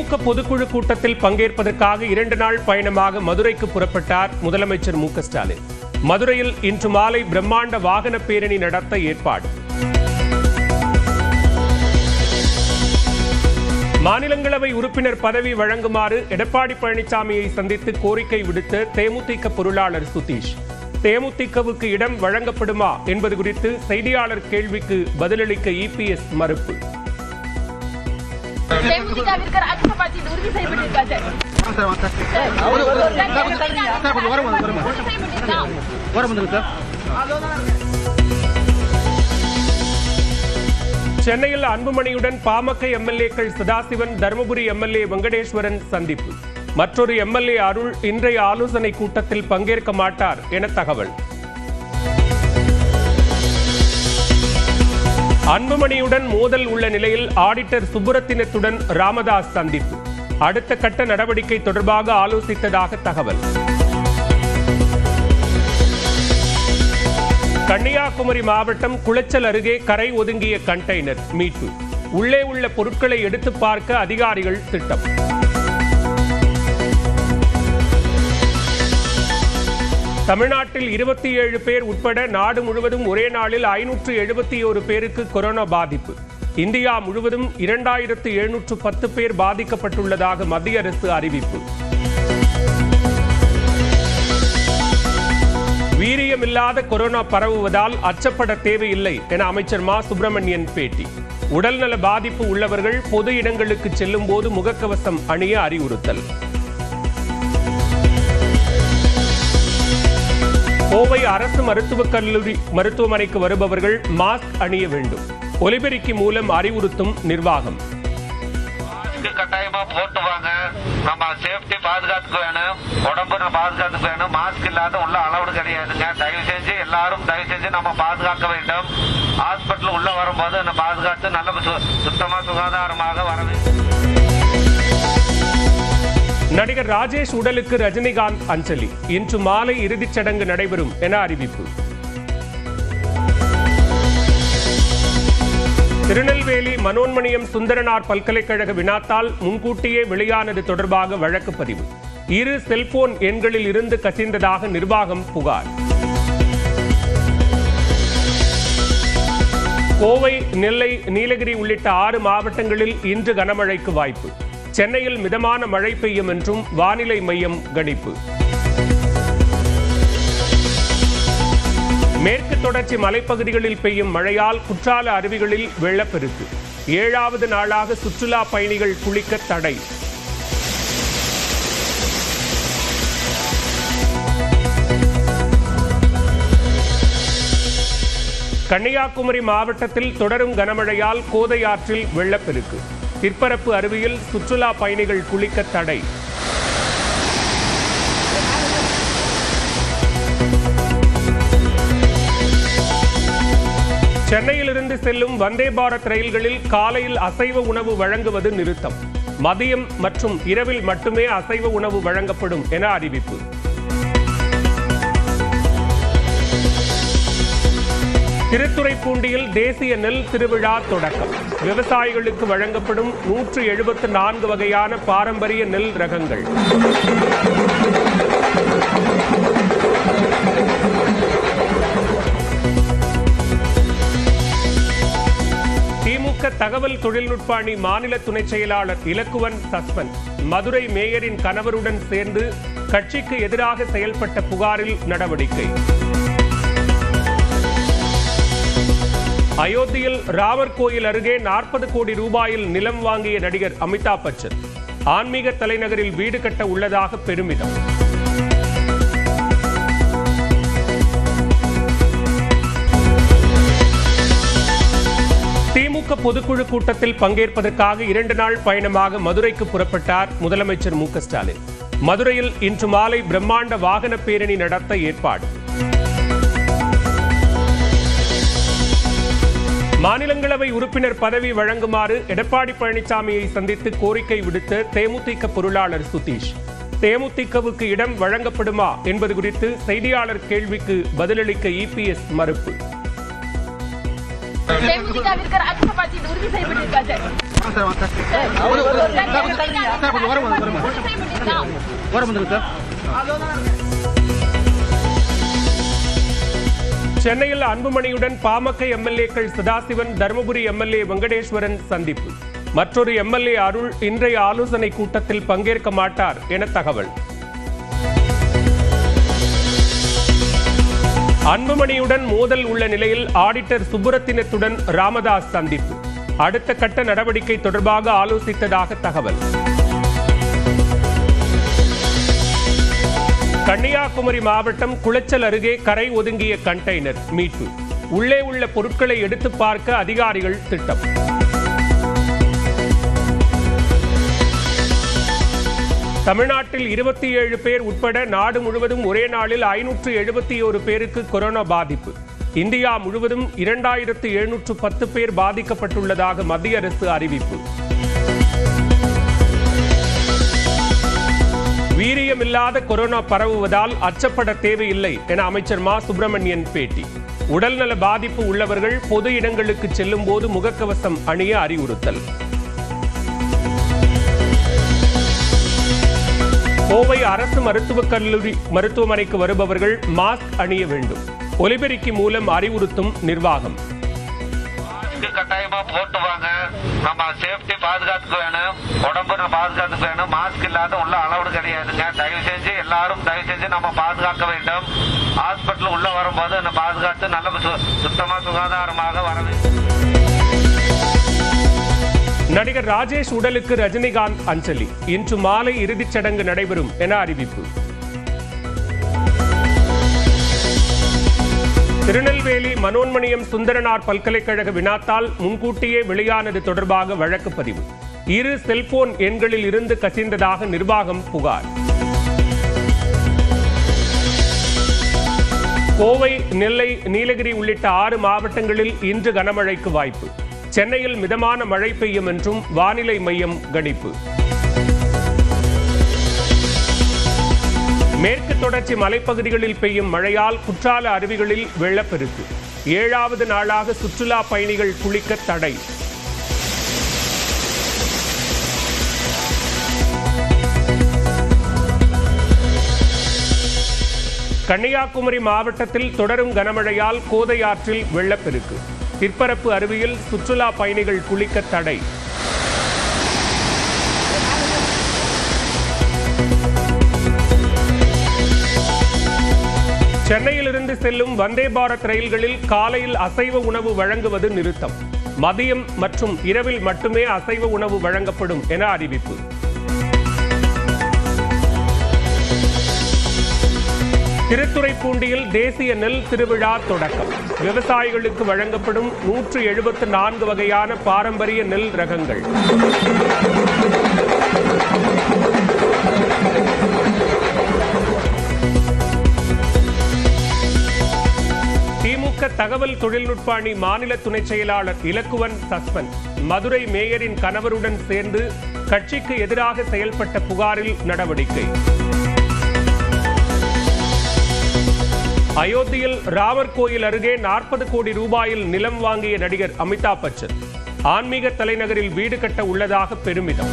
திமுக பொதுக்குழு கூட்டத்தில் பங்கேற்பதற்காக 2 நாள் பயணமாக மதுரைக்கு புறப்பட்டார் முதலமைச்சர் மு க ஸ்டாலின். மதுரையில் இன்று மாலை பிரம்மாண்ட வாகன பேரணி நடத்த ஏற்பாடு. மாநிலங்களவை உறுப்பினர் பதவி வழங்குமாறு எடப்பாடி பழனிசாமியை சந்தித்து கோரிக்கை விடுத்த தேமுதிக பொருளாளர் சுதீஷ். தேமுதிகவுக்கு இடம் வழங்கப்படுமா என்பது குறித்து செய்தியாளர் கேள்விக்கு பதிலளிக்க இபிஎஸ் மறுப்பு. சென்னையில் அன்புமணியுடன் பாமக எம்எல்ஏக்கள் சதாசிவன், தருமபுரி எம்எல்ஏ வெங்கடேஸ்வரன் சந்திப்பு. மற்றொரு எம்எல்ஏ அருள் இன்றைய ஆலோசனை கூட்டத்தில் பங்கேற்க மாட்டார் என தகவல். அன்புமணியுடன் மோதல் உள்ள நிலையில் ஆடிட்டர் சுப்புரத்தினத்துடன் ராமதாஸ் சந்திப்பு. அடுத்த கட்ட நடவடிக்கை தொடர்பாக ஆலோசித்ததாக தகவல். கன்னியாகுமரி மாவட்டம் குளச்சல் அருகே கரை ஒதுங்கிய கண்டெய்னர் மீட்பு. உள்ளே உள்ள பொருட்களை எடுத்து பார்க்க அதிகாரிகள் திட்டம். தமிழ்நாட்டில் 27 பேர் உட்பட நாடு முழுவதும் ஒரே நாளில் 571 பேருக்கு கொரோனா பாதிப்பு. இந்தியா முழுவதும் 2710 பேர் பாதிக்கப்பட்டுள்ளதாக மத்திய அரசு அறிவிப்பு. வீரியமில்லாத கொரோனா பரவுவதால் அச்சப்பட தேவையில்லை என அமைச்சர் மா சுப்பிரமணியன் பேட்டி. உடல்நல பாதிப்பு உள்ளவர்கள் பொது இடங்களுக்கு செல்லும் போது முகக்கவசம் அணிய அறிவுறுத்தல். கோவை அரசு மருத்துவக் கல்லூரி மருத்துவமனைக்கு வருபவர்கள் மாஸ்க் அணிய வேண்டும். ஒலிபெருக்கி மூலம் அறிவுறுத்தும் நிர்வாகம். கட்டாயமா போட்டு வாங்க. நம்ம சேஃப்டி பாதுகாத்துக்கு வேணும், உடம்பு பாதுகாத்துக்கு வேணும். மாஸ்க் இல்லாத உள்ள அளவு கிடையாதுங்க. தயவு செஞ்சு நம்ம பாதுகாக்க வேண்டும். ஹாஸ்பிட்டல் உள்ள வரும்போது நம்ம பாதுகாத்து நல்ல சுத்தமா சுகாதாரமாக வர வேண்டும். நடிகர் ராஜேஷ் உடலுக்கு ரஜினிகாந்த் அஞ்சலி. இன்று மாலை இறுதிச் சடங்கு நடைபெறும் என அறிவிப்பு. திருநெல்வேலி மனோன்மணியம் சுந்தரனார் பல்கலைக்கழக வினாத்தாள் முன்கூட்டியே வெளியானது தொடர்பாக வழக்கு பதிவு. 2 செல்போன் எண்களில் இருந்து கசிந்ததாக நிர்வாகம் புகார். கோவை, நெல்லை, நீலகிரி உள்ளிட்ட 6 மாவட்டங்களில் இன்று கனமழைக்கு வாய்ப்பு. சென்னையில் மிதமான மழை பெய்யும் என்றும் வானிலை மையம் கணிப்பு. மேற்கு தொடர்ச்சி மலைப்பகுதிகளில் பெய்யும் மழையால் குற்றால அருவிகளில் வெள்ளப்பெருக்கு. 7வது நாளாக சுற்றுலா பயணிகள் குளிக்க தடை. கன்னியாகுமரி மாவட்டத்தில் தொடரும் கனமழையால் கோதை ஆற்றில் வெள்ளப்பெருக்கு. திற்பரப்பு அருவியில் சுற்றுலா பயணிகள் குளிக்க தடை. சென்னையிலிருந்து செல்லும் வந்தே பாரத் ரயில்களில் காலையில் அசைவ உணவு வழங்குவது நிறுத்தம். மதியம் மற்றும் இரவில் மட்டுமே அசைவ உணவு வழங்கப்படும் என அறிவிப்பு. திருத்துறைப்பூண்டியில் தேசிய நெல் திருவிழா தொடக்கம். விவசாயிகளுக்கு வழங்கப்படும் 174 வகையான பாரம்பரிய நெல் ரகங்கள். திமுக தகவல் தொழில்நுட்ப அணி மாநில துணை செயலாளர் இலக்குவன் சஸ்பெண்ட். மதுரை மேயரின் கணவருடன் சேர்ந்து கட்சிக்கு எதிராக செயல்பட்ட புகாரில் நடவடிக்கை. அயோத்தியில் ராமர் கோயில் அருகே 40 கோடி ரூபாயில் நிலம் வாங்கிய நடிகர் அமிதாப் பச்சன். ஆன்மீக தலைநகரில் வீடு கட்ட உள்ளதாக பெருமிதம். திமுக பொதுக்குழு கூட்டத்தில் பங்கேற்பதற்காக 2 நாள் பயணமாக மதுரைக்கு புறப்பட்டார் முதலமைச்சர் மு க ஸ்டாலின். மதுரையில் இன்று மாலை பிரம்மாண்ட வாகன பேரணி நடத்த ஏற்பாடு. மாநிலங்களவை உறுப்பினர் பதவி வழங்குமாறு எடப்பாடி பழனிசாமியை சந்தித்து கோரிக்கை விடுத்த தேமுதிக பொருளாளர் சுதீஷ். தேமுதிகவுக்கு இடம் வழங்கப்படுமா என்பது குறித்து செய்தியாளர் கேள்விக்கு பதிலளிக்க இபிஎஸ் மறுப்பு. தேமுதிகவிற்கு ராஜ்யசபா சீட் உறுதி செய்யப்பட்டிருக்காது. சென்னையில் அன்புமணியுடன் பாமக எம்எல்ஏக்கள் சதாசிவன், தருமபுரி எம்எல்ஏ வெங்கடேஸ்வரன் சந்திப்பு. மற்றொரு எம்எல்ஏ அருள் இன்றைய ஆலோசனை கூட்டத்தில் பங்கேற்க மாட்டார் என தகவல். அன்புமணியுடன் மோதல் உள்ள நிலையில் ஆடிட்டர் சுப்புரத்தினத்துடன் ராமதாஸ் சந்திப்பு. அடுத்த கட்ட நடவடிக்கை தொடர்பாக ஆலோசித்ததாக தகவல். கன்னியாகுமரி மாவட்டம் குளச்சல் அருகே கரை ஒதுங்கிய கண்டெய்னர் மீட்பு. உள்ளே உள்ள பொருட்களை எடுத்து பார்க்க அதிகாரிகள் திட்டம். தமிழ்நாட்டில் 27 பேர் உட்பட நாடு முழுவதும் ஒரே நாளில் 571 பேருக்கு கொரோனா பாதிப்பு. இந்தியா முழுவதும் 2710 பேர் பாதிக்கப்பட்டுள்ளதாக மத்திய அரசு அறிவிப்பு. வீரியமில்லாத கொரோனா பரவுவதால் அச்சப்பட தேவையில்லை என அமைச்சர் மா சுப்பிரமணியன் பேட்டி. உடல்நல பாதிப்பு உள்ளவர்கள் பொது இடங்களுக்கு செல்லும் போது முகக்கவசம் அணிய அறிவுறுத்தல். கோவை அரசு மருத்துவக் கல்லூரி மருத்துவமனைக்கு வருபவர்கள் மாஸ்க் அணிய வேண்டும். ஒலிபெருக்கி மூலம் அறிவுறுத்தும் நிர்வாகம். கட்டாயமா போட்டு வாங்க. நம்ம சேஃப்டி பாதுகாத்துக்கு வேணும், உடம்பு பாதுகாத்துக்கு வேணும். மாஸ்க் இல்லாத உள்ள அளவுடு கிடையாதுங்க. தயவு செஞ்சு நம்ம பாதுகாக்க வேண்டும். ஹாஸ்பிட்டல் உள்ள வரும்போது அந்த பாதுகாத்து நல்ல சுத்தமா சுகாதாரமாக வர வேண்டும். நடிகர் ராஜேஷ் உடலுக்கு ரஜினிகாந்த் அஞ்சலி. இன்று மாலை இறுதிச் சடங்கு நடைபெறும் என அறிவிப்பு. திருநெல்வேலி மனோன்மணியம் சுந்தரனார் பல்கலைக்கழக வினாத்தால் முன்கூட்டியே வெளியானது தொடர்பாக வழக்கு பதிவு. 2 செல்போன் எண்களில் இருந்து கசிந்ததாக நிர்வாகம் புகார். கோவை, நெல்லை, நீலகிரி உள்ளிட்ட 6 மாவட்டங்களில் இன்று கனமழைக்கு வாய்ப்பு. சென்னையில் மிதமான மழை பெய்யும் என்றும் வானிலை மையம் கணிப்பு. மேற்கு தொடர்ச்சி மலைப்பகுதிகளில் பெய்யும் மழையால் குற்றால அருவிகளில் வெள்ளப்பெருக்கு. 7வது நாளாக சுற்றுலா பயணிகள் குளிக்க தடை. கன்னியாகுமரி மாவட்டத்தில் தொடரும் கனமழையால் கோதை ஆற்றில் வெள்ளப்பெருக்கு. பிற்பரப்பு அருவியில் சுற்றுலா பயணிகள் குளிக்க தடை. சென்னையிலிருந்து செல்லும் வந்தே பாரத் ரயில்களில் காலையில் அசைவ உணவு வழங்குவது நிறுத்தம். மதியம் மற்றும் இரவில் மட்டுமே அசைவ உணவு வழங்கப்படும் என அறிவிப்பு. திருத்துறைப்பூண்டியில் தேசிய நெல் திருவிழா தொடக்கம். விவசாயிகளுக்கு வழங்கப்படும் 174 வகையான பாரம்பரிய நெல் ரகங்கள். திமுக தகவல் தொழில்நுட்ப அணி மாநில துணை செயலாளர் இலக்குவன் சஸ்பெண்ட். மதுரை மேயரின் கணவருடன் சேர்ந்து கட்சிக்கு எதிராக செயல்பட்ட புகாரில் நடவடிக்கை. அயோத்தியில் ராமர் கோயில் அருகே 40 கோடி ரூபாயில் நிலம் வாங்கிய நடிகர் அமிதாப் பச்சன். ஆன்மீக தலைநகரில் வீடு கட்ட உள்ளதாக பெருமிதம்.